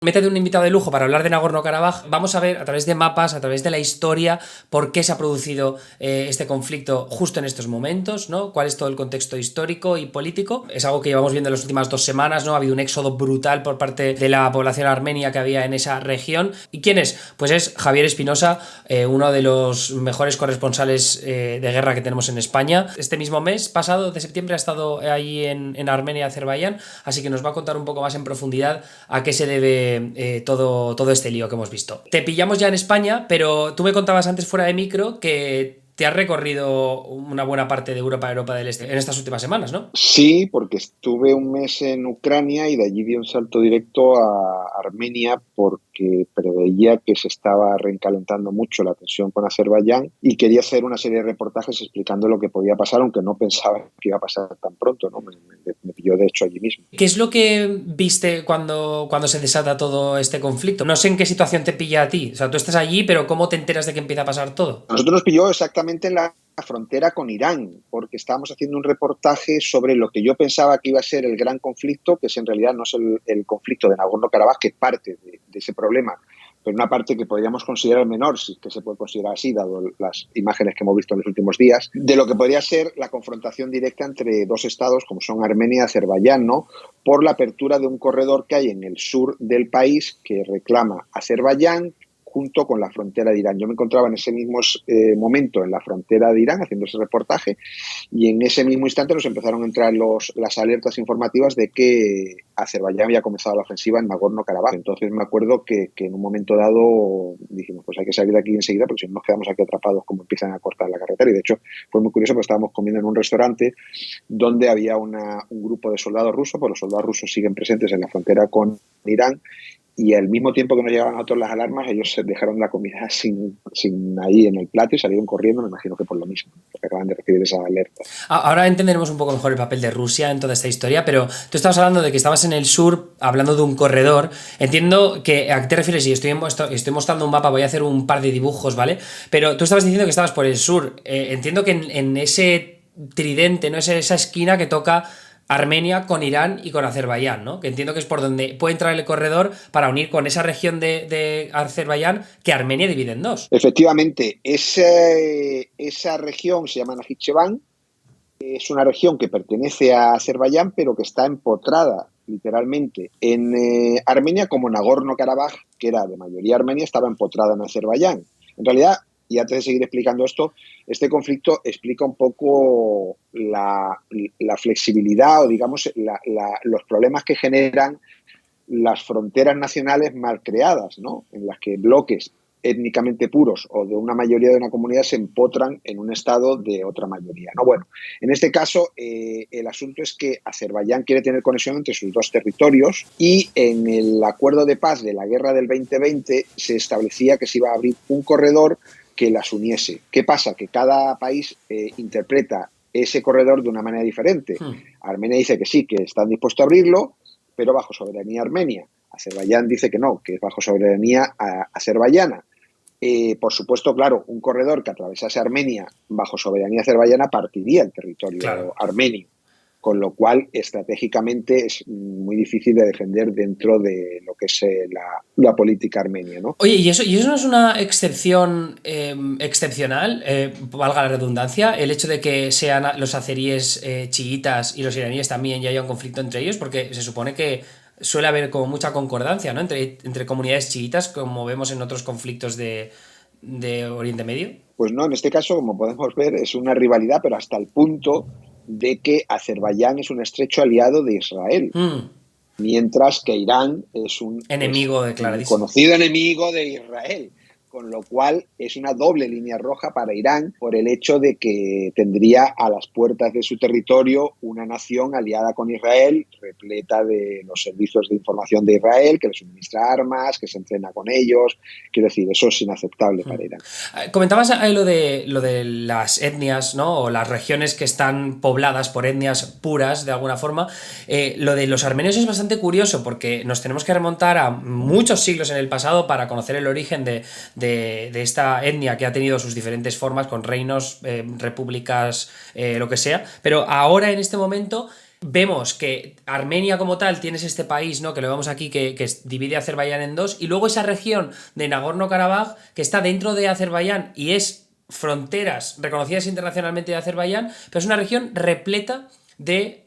Métete un invitado de lujo para hablar de Nagorno-Karabaj. Vamos a ver a través de mapas, a través de la historia, por qué se ha producido este conflicto justo en estos momentos, ¿no? Cuál es todo el contexto histórico y político. Es algo que llevamos viendo en las últimas 2 semanas, ¿no? Ha habido un éxodo brutal por parte de la población armenia que había en esa región. ¿Y quién es? Pues es Javier Espinosa, uno de los mejores corresponsales de guerra que tenemos en España. Este mismo mes pasado, de septiembre, ha estado ahí en Armenia y Azerbaiyán, así que nos va a contar un poco más en profundidad a qué se debe todo este lío que hemos visto. Te pillamos ya en España, pero tú me contabas antes fuera de micro que te has recorrido una buena parte de Europa del Este en estas últimas semanas, ¿no? Sí, porque estuve un mes en Ucrania y de allí di un salto directo a Armenia porque preveía que se estaba reencalentando mucho la tensión con Azerbaiyán y quería hacer una serie de reportajes explicando lo que podía pasar, aunque no pensaba que iba a pasar tan pronto, ¿no? Me pilló de hecho allí mismo. ¿Qué es lo que viste cuando se desata todo este conflicto? No sé en qué situación te pilla a ti. O sea, tú estás allí, pero ¿cómo te enteras de que empieza a pasar todo? A nosotros nos pilló exactamente en la frontera con Irán, porque estábamos haciendo un reportaje sobre lo que yo pensaba que iba a ser el gran conflicto, que en realidad no es el conflicto de Nagorno-Karabaj, que es parte de ese problema, pero una parte que podríamos considerar menor, si es que se puede considerar así, dado las imágenes que hemos visto en los últimos días, de lo que podría ser la confrontación directa entre dos estados, como son Armenia y Azerbaiyán, ¿no? Por la apertura de un corredor que hay en el sur del país que reclama Azerbaiyán, junto con la frontera de Irán. Yo me encontraba en ese mismo momento en la frontera de Irán haciendo ese reportaje y en ese mismo instante nos empezaron a entrar las alertas informativas de que Azerbaiyán había comenzado la ofensiva en Nagorno-Karabaj. Entonces me acuerdo que en un momento dado dijimos, pues hay que salir de aquí enseguida porque si no nos quedamos aquí atrapados como empiezan a cortar la carretera. Y de hecho fue muy curioso porque estábamos comiendo en un restaurante donde había un grupo de soldados rusos, pues los soldados rusos siguen presentes en la frontera con Irán, y al mismo tiempo que nos llegaban a nosotros las alarmas, ellos dejaron la comida sin ahí en el plato y salieron corriendo, me imagino que por lo mismo, porque acaban de recibir esa alerta. Ahora entenderemos un poco mejor el papel de Rusia en toda esta historia, pero tú estabas hablando de que estabas en el sur, hablando de un corredor. Entiendo que a qué te refieres, y estoy mostrando un mapa, voy a hacer un par de dibujos, ¿vale? Pero tú estabas diciendo que estabas por el sur. Entiendo que en ese tridente, ¿no? Esa esquina que toca Armenia con Irán y con Azerbaiyán, ¿no? Que entiendo que es por donde puede entrar el corredor para unir con esa región de Azerbaiyán que Armenia divide en dos. Efectivamente, esa región se llama Najicheván, es una región que pertenece a Azerbaiyán, pero que está empotrada literalmente en Armenia, como Nagorno-Karabaj, que era de mayoría armenia, estaba empotrada en Azerbaiyán. En realidad, y antes de seguir explicando esto, este conflicto explica un poco la flexibilidad o, digamos, los problemas que generan las fronteras nacionales mal creadas, ¿no? En las que bloques étnicamente puros o de una mayoría de una comunidad se empotran en un estado de otra mayoría, ¿no? Bueno, en este caso el asunto es que Azerbaiyán quiere tener conexión entre sus dos territorios y en el acuerdo de paz de la guerra del 2020 se establecía que se iba a abrir un corredor que las uniese. ¿Qué pasa? Que cada país interpreta ese corredor de una manera diferente. Armenia dice que sí, que están dispuestos a abrirlo, pero bajo soberanía armenia. Azerbaiyán dice que no, que es bajo soberanía azerbaiyana. Por supuesto, claro, un corredor que atravesase Armenia bajo soberanía azerbaiyana partiría el territorio armenio, con lo cual estratégicamente es muy difícil de defender dentro de lo que es la política armenia, ¿no? Oye, ¿y eso no es una excepción excepcional, valga la redundancia, el hecho de que sean los azeríes chiitas y los iraníes también y haya un conflicto entre ellos? Porque se supone que suele haber como mucha concordancia, ¿no? Entre comunidades chiitas, como vemos en otros conflictos de Oriente Medio. Pues no, en este caso, como podemos ver, es una rivalidad, pero hasta el punto de que Azerbaiyán es un estrecho aliado de Israel, mientras que Irán es un Enemigo declaradísimo. conocido enemigo de Israel, con lo cual es una doble línea roja para Irán por el hecho de que tendría a las puertas de su territorio una nación aliada con Israel, repleta de los servicios de información de Israel, que le suministra armas, que se entrena con ellos. Quiero decir, eso es inaceptable para Irán. Comentabas lo de las etnias, ¿no? O las regiones que están pobladas por etnias puras, de alguna forma. Lo de los armenios es bastante curioso porque nos tenemos que remontar a muchos siglos en el pasado para conocer el origen de esta etnia que ha tenido sus diferentes formas, con reinos, repúblicas, lo que sea. Pero ahora, en este momento, Vemos que Armenia como tal, tienes este país, ¿no? Que lo vemos aquí, que divide Azerbaiyán en dos, y luego esa región de Nagorno-Karabaj, que está dentro de Azerbaiyán y es fronteras reconocidas internacionalmente de Azerbaiyán, pero es una región repleta de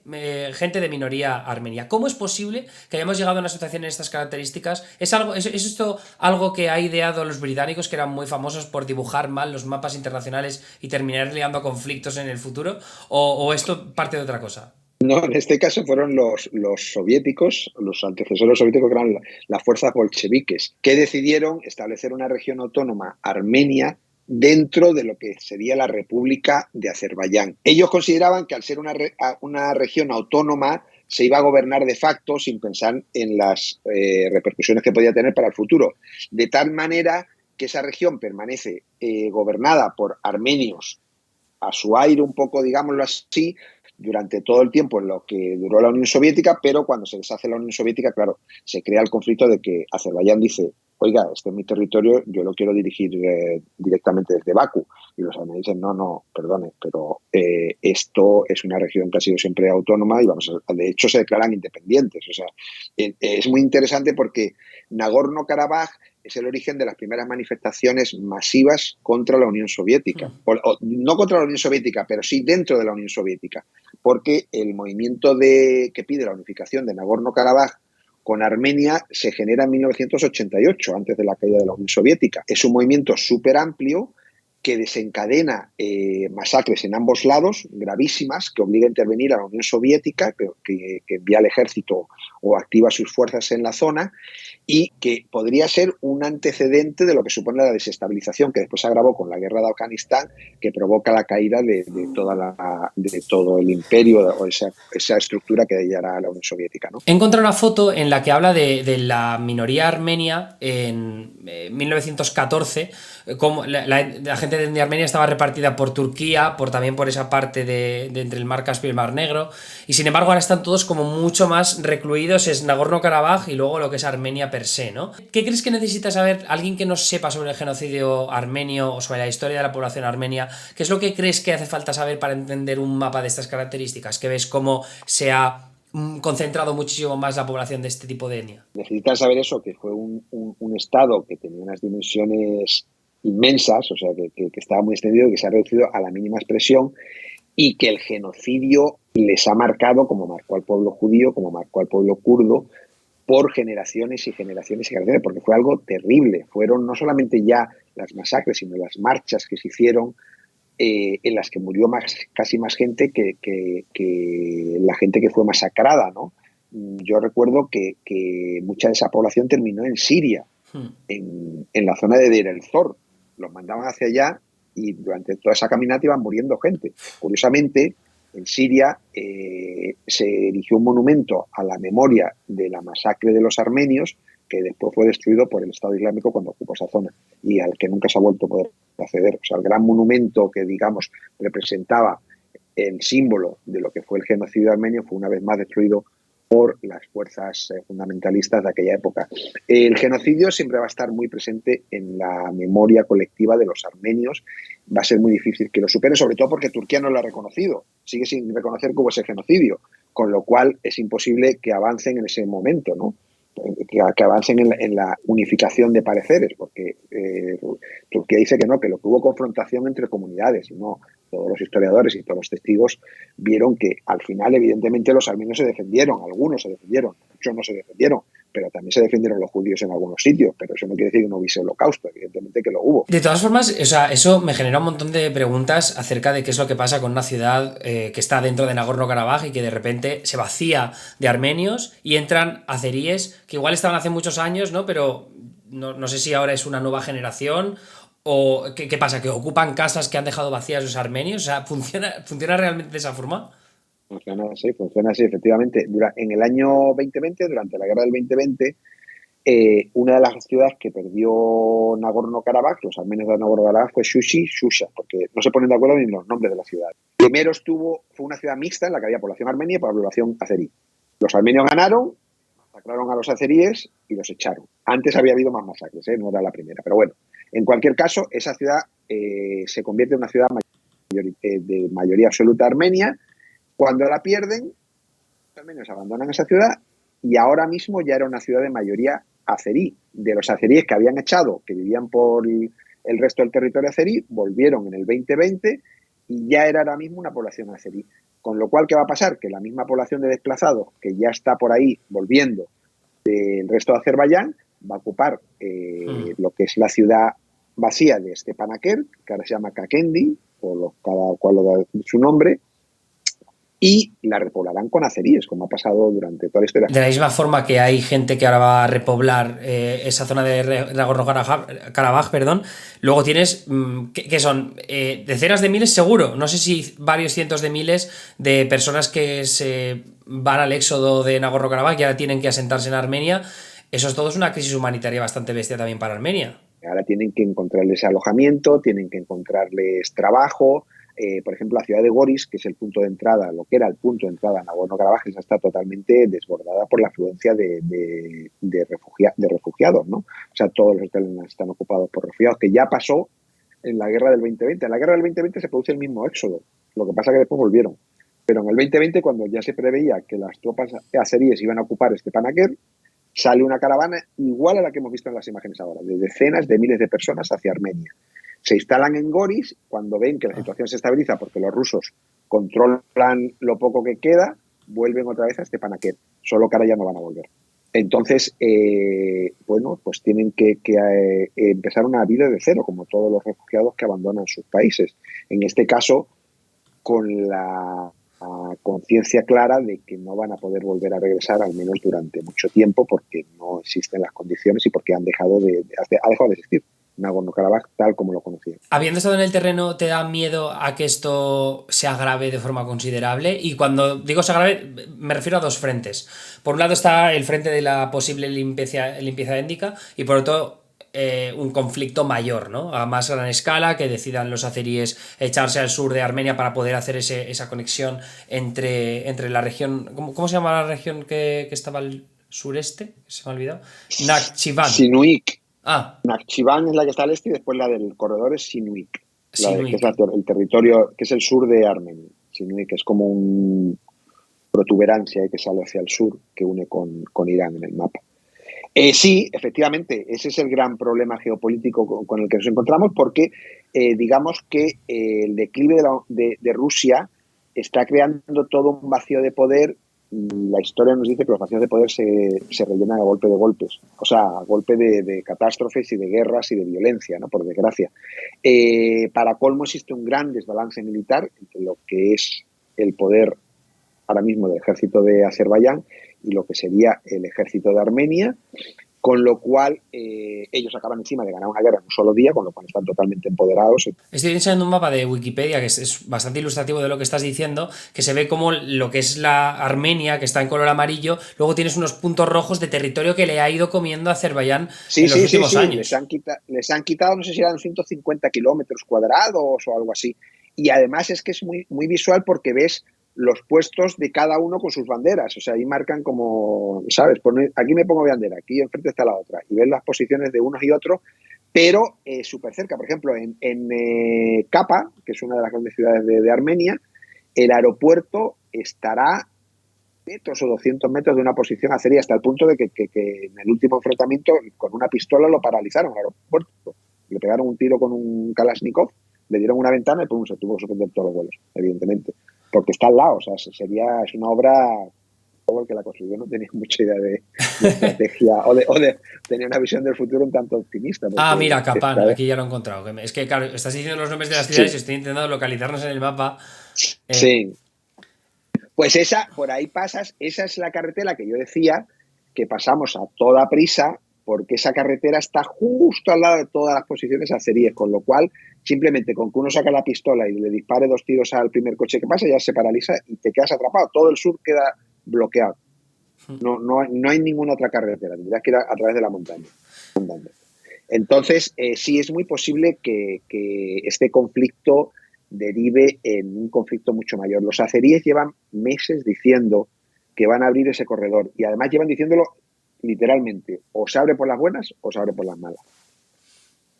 gente de minoría armenia. ¿Cómo es posible que hayamos llegado a una situación en estas características? ¿Es esto algo que ha ideado los británicos, que eran muy famosos por dibujar mal los mapas internacionales y terminar liando conflictos en el futuro? ¿O esto parte de otra cosa? No, en este caso fueron los soviéticos, los antecesores soviéticos, que eran las fuerzas bolcheviques, que decidieron establecer una región autónoma armenia dentro de lo que sería la República de Azerbaiyán. Ellos consideraban que al ser una región autónoma se iba a gobernar de facto sin pensar en las repercusiones que podía tener para el futuro. De tal manera que esa región permanece gobernada por armenios a su aire un poco, digámoslo así, durante todo el tiempo en lo que duró la Unión Soviética, pero cuando se deshace la Unión Soviética, claro, se crea el conflicto de que Azerbaiyán dice, oiga, este es mi territorio, yo lo quiero dirigir directamente desde Bakú. Y los armenios dicen, no, perdone, pero esto es una región que ha sido siempre autónoma y de hecho se declaran independientes. O sea, es muy interesante porque Nagorno-Karabaj es el origen de las primeras manifestaciones masivas contra la Unión Soviética. O no contra la Unión Soviética, pero sí dentro de la Unión Soviética. Porque el movimiento que pide la unificación de Nagorno-Karabaj con Armenia se genera en 1988, antes de la caída de la Unión Soviética. Es un movimiento súper amplio que desencadena masacres en ambos lados, gravísimas, que obliga a intervenir a la Unión Soviética, que envía al ejército o activa sus fuerzas en la zona, y que podría ser un antecedente de lo que supone la desestabilización que después se agravó con la guerra de Afganistán, que provoca la caída de todo el imperio o esa estructura que ya era la Unión Soviética, ¿no? He encontrado una foto en la que habla de la minoría armenia en 1914, como la gente de Armenia estaba repartida por Turquía, también por esa parte de entre el mar Caspio y el mar Negro, y sin embargo ahora están todos como mucho más recluidos, es Nagorno-Karabaj y luego lo que es Armenia per se, ¿no? ¿Qué crees que necesita saber alguien que no sepa sobre el genocidio armenio o sobre la historia de la población armenia? ¿Qué es lo que crees que hace falta saber para entender un mapa de estas características? Que ves cómo se ha concentrado muchísimo más la población de este tipo de etnia. Necesitan saber eso, que fue un estado que tenía unas dimensiones inmensas, o sea, que estaba muy extendido, que se ha reducido a la mínima expresión y que el genocidio les ha marcado, como marcó al pueblo judío, como marcó al pueblo kurdo, por generaciones y generaciones y generaciones, porque fue algo terrible. Fueron no solamente ya las masacres, sino las marchas que se hicieron, en las que murió casi más gente que la gente que fue masacrada, ¿no? Yo recuerdo que mucha de esa población terminó en Siria, en la zona de Deir el-Zor. Los mandaban hacia allá y durante toda esa caminata iban muriendo gente. Curiosamente, en Siria se erigió un monumento a la memoria de la masacre de los armenios, que después fue destruido por el Estado Islámico cuando ocupó esa zona y al que nunca se ha vuelto a poder acceder. O sea, el gran monumento que, digamos, representaba el símbolo de lo que fue el genocidio armenio fue una vez más destruido por las fuerzas fundamentalistas de aquella época. El genocidio siempre va a estar muy presente en la memoria colectiva de los armenios. Va a ser muy difícil que lo superen, sobre todo porque Turquía no lo ha reconocido. Sigue sin reconocer que hubo ese genocidio, con lo cual es imposible que avancen en ese momento, ¿no? Que avancen en la unificación de pareceres, porque Turquía dice que no, que lo que hubo confrontación entre comunidades, no. Todos los historiadores y todos los testigos vieron que al final, evidentemente, los armenios se defendieron, algunos se defendieron, muchos no se defendieron, pero también se defendieron los judíos en algunos sitios, pero eso no quiere decir que no hubiese holocausto, evidentemente que lo hubo. De todas formas, o sea, eso me genera un montón de preguntas acerca de qué es lo que pasa con una ciudad que está dentro de Nagorno-Karabaj y que de repente se vacía de armenios y entran azeríes que igual estaban hace muchos años, ¿no? Pero no sé si ahora es una nueva generación o qué pasa, que ocupan casas que han dejado vacías los armenios. O sea, ¿funciona realmente de esa forma? Funciona así, efectivamente. En el año 2020, durante la guerra del 2020, una de las ciudades que perdió Nagorno-Karabaj, los armenios de Nagorno-Karabaj, fue Shusha, porque no se ponen de acuerdo ni en los nombres de la ciudad. Primero fue una ciudad mixta en la que había población armenia y población azerí. Los armenios ganaron, masacraron a los azeríes y los echaron. Antes había habido más masacres, no era la primera. Pero bueno, en cualquier caso, esa ciudad se convierte en una ciudad de mayoría absoluta armenia. Cuando la pierden, armenios abandonan esa ciudad y ahora mismo ya era una ciudad de mayoría azerí. De los azeríes que habían echado, que vivían por el resto del territorio azerí, volvieron en el 2020 y ya era ahora mismo una población azerí. Con lo cual, ¿qué va a pasar? Que la misma población de desplazados que ya está por ahí volviendo del resto de Azerbaiyán va a ocupar lo que es la ciudad vacía de Stepanakert, que ahora se llama Kakendi, cada cual lo da su nombre, y la repoblarán con azeríes, como ha pasado durante toda la historia. De la misma forma que hay gente que ahora va a repoblar esa zona de Nagorno-Karabaj, perdón, luego tienes, que son decenas de miles seguro, no sé si varios cientos de miles de personas que se van al éxodo de Nagorno-Karabaj y ahora tienen que asentarse en Armenia. Eso es todo una crisis humanitaria bastante bestia también para Armenia. Ahora tienen que encontrarles alojamiento, tienen que encontrarles trabajo. Por ejemplo, la ciudad de Goris, que es el punto de entrada, lo que era el punto de entrada a Nagorno-Karabaj, está totalmente desbordada por la afluencia de refugiados, ¿no? O sea, todos los hoteles están ocupados por refugiados, que ya pasó en la guerra del 2020. En la guerra del 2020 se produce el mismo éxodo, lo que pasa es que después volvieron. Pero en el 2020, cuando ya se preveía que las tropas azeríes iban a ocupar Stepanakert, sale una caravana igual a la que hemos visto en las imágenes ahora, de decenas de miles de personas hacia Armenia. Se instalan en Goris, cuando ven que la situación se estabiliza porque los rusos controlan lo poco que queda, vuelven otra vez a Stepanakert, solo que ahora ya no van a volver. Entonces, bueno, pues tienen que empezar una vida de cero, como todos los refugiados que abandonan sus países. En este caso, con la conciencia clara de que no van a poder volver a regresar, al menos durante mucho tiempo, porque no existen las condiciones y porque ha dejado de existir Nagorno-Karabaj tal como lo conocían. Habiendo estado en el terreno, ¿te da miedo a que esto se agrave de forma considerable? Y cuando digo se agrave, me refiero a dos frentes. Por un lado está el frente de la posible limpieza étnica y por otro un conflicto mayor, ¿no? A más gran escala, que decidan los azeríes echarse al sur de Armenia para poder hacer esa conexión entre la región... ¿Cómo se llama la región que estaba al sureste? Se me ha olvidado. Nakhchivan. Sinuik. Nakhchivan es la que está al este y después la del corredor es Sinuik. Que es el territorio, que es el sur de Armenia. Sinuik es como una protuberancia que sale hacia el sur que une con Irán en el mapa. Sí, efectivamente, ese es el gran problema geopolítico con el que nos encontramos porque digamos que el declive de Rusia está creando todo un vacío de poder. La historia nos dice que los vacíos de poder se rellenan a golpe de golpes, o sea, a golpe de catástrofes y de guerras y de violencia, ¿no? Por desgracia. Para colmo existe un gran desbalance militar entre lo que es el poder ahora mismo del ejército de Azerbaiyán y lo que sería el ejército de Armenia, con lo cual ellos acaban encima de ganar una guerra en un solo día, con lo cual están totalmente empoderados. Estoy enseñando un mapa de Wikipedia que es bastante ilustrativo de lo que estás diciendo, que se ve como lo que es la Armenia, que está en color amarillo, luego tienes unos puntos rojos de territorio que le ha ido comiendo a Azerbaiyán en los últimos años. Les han quitado, no sé si eran 150 kilómetros cuadrados o algo así. Y además es que es muy, muy visual porque ves los puestos de cada uno con sus banderas, o sea, ahí marcan como, ¿sabes? Aquí me pongo bandera, aquí enfrente está la otra, y ves las posiciones de unos y otros, pero súper cerca. Por ejemplo, en Kapa, que es una de las grandes ciudades de Armenia, el aeropuerto estará metros o 200 metros de una posición azerí, hasta el punto de que en el último enfrentamiento con una pistola lo paralizaron al aeropuerto, le pegaron un tiro con un Kalashnikov, le dieron una ventana y pum, se tuvo que suspender todos los vuelos, evidentemente. Porque está al lado, o sea, es una obra, el que la construyó no tenía mucha idea de estrategia o de tener una visión del futuro un tanto optimista. Mira, Kapán, aquí ya lo he encontrado. Es que, claro, estás diciendo los nombres de las ciudades y estoy intentando localizarnos en el mapa. Sí. Pues por ahí pasas, esa es la carretera que yo decía que pasamos a toda prisa, porque esa carretera está justo al lado de todas las posiciones azeríes, con lo cual simplemente con que uno saca la pistola y le dispare 2 tiros al primer coche que pasa, ya se paraliza y te quedas atrapado. Todo el sur queda bloqueado. No hay ninguna otra carretera, tendrías que ir a través de la montaña. Entonces, sí es muy posible que este conflicto derive en un conflicto mucho mayor. Los azeríes llevan meses diciendo que van a abrir ese corredor y además llevan diciéndolo literalmente, o se abre por las buenas o se abre por las malas.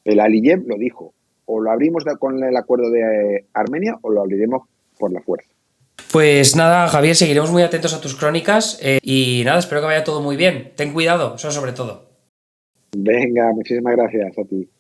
El Aliyev lo dijo, o lo abrimos con el acuerdo de Armenia o lo abriremos por la fuerza. Pues nada, Javier, seguiremos muy atentos a tus crónicas y nada, espero que vaya todo muy bien. Ten cuidado, eso sobre todo. Venga, muchísimas gracias a ti.